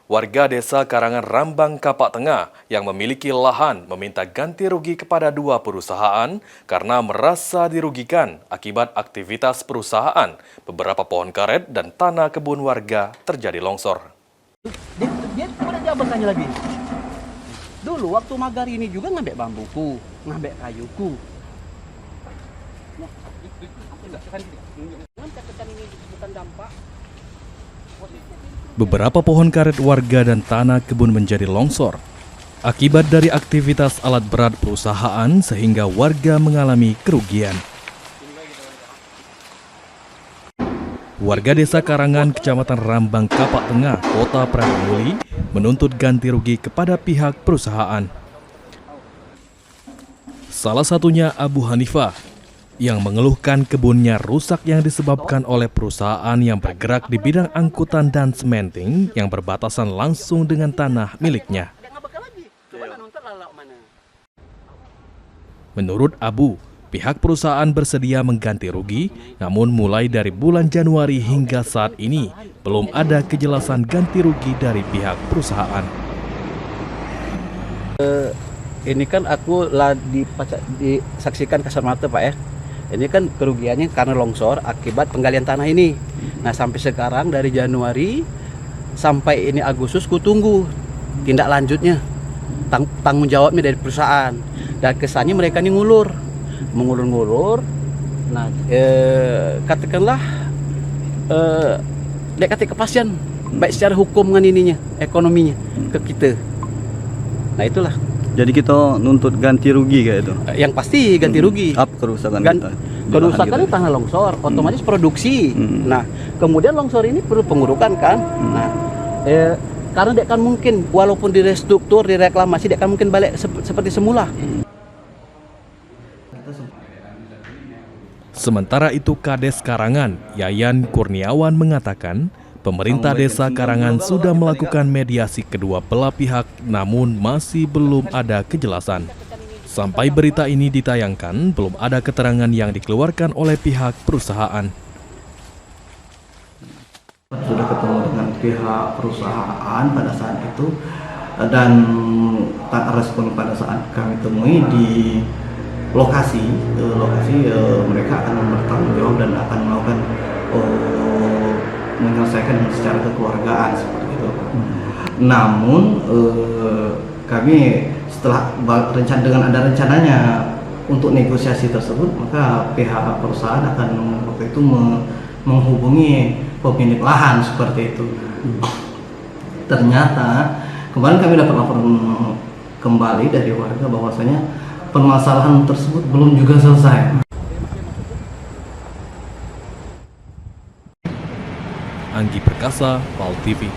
Warga desa Karangan Rambang Kapak Tengah yang memiliki lahan meminta ganti rugi kepada dua perusahaan karena merasa dirugikan akibat aktivitas perusahaan. Beberapa pohon karet dan tanah kebun warga terjadi longsor. Dia udah jawab tanya lagi. Dulu waktu magar ini juga ngambil bambuku, ngambil kayuku. Beberapa pohon karet warga dan tanah kebun menjadi longsor akibat dari aktivitas alat berat perusahaan sehingga warga mengalami kerugian. Warga desa Karangan, Kecamatan Rambang Kapak Tengah, Kota Pramuli menuntut ganti rugi kepada pihak perusahaan. Salah satunya Abu Hanifah yang mengeluhkan kebunnya rusak yang disebabkan oleh perusahaan yang bergerak di bidang angkutan dan sementing yang berbatasan langsung dengan tanah miliknya. Menurut Abu, pihak perusahaan bersedia mengganti rugi, namun mulai dari bulan Januari hingga saat ini belum ada kejelasan ganti rugi dari pihak perusahaan. Ini kan aku disaksikan kasat mata Pak ya. Ini kan kerugiannya karena longsor akibat penggalian tanah ini. Nah sampai sekarang dari Januari sampai ini Agustus ku tunggu tindak lanjutnya, tanggung jawabnya dari perusahaan. Dan kesannya mereka ini mengulur-ngulur. Nah katakanlah dek kata kepastian baik secara hukum dengan ininya, ekonominya ke kita. Nah itulah. Jadi kita nuntut ganti rugi kayak itu? Yang pasti ganti rugi. Apa kerusakan kita? Kerusakan itu tanah longsor, otomatis produksi. Nah, kemudian longsor ini perlu pengurukan kan. Nah, karena dia kan mungkin walaupun direstruktur, direklamasi, dia kan mungkin balik seperti semula. Sementara itu Kades Karangan, Yayan Kurniawan mengatakan, pemerintah desa Karangan sudah melakukan mediasi kedua belah pihak, namun masih belum ada kejelasan. Sampai berita ini ditayangkan, belum ada keterangan yang dikeluarkan oleh pihak perusahaan. Sudah ketemu dengan pihak perusahaan pada saat itu, dan tak respon pada saat kami temui di lokasi mereka akan bertanggung jawab dan akan melakukan menyelesaikan secara kekeluargaan seperti itu. Namun kami setelah dengan ada rencananya untuk negosiasi tersebut, maka pihak perusahaan akan waktu itu menghubungi pemilik lahan seperti itu. Ternyata kemarin kami dapat laporan kembali dari warga bahwasanya permasalahan tersebut belum juga selesai. Anggi Perkasa, PAL TV.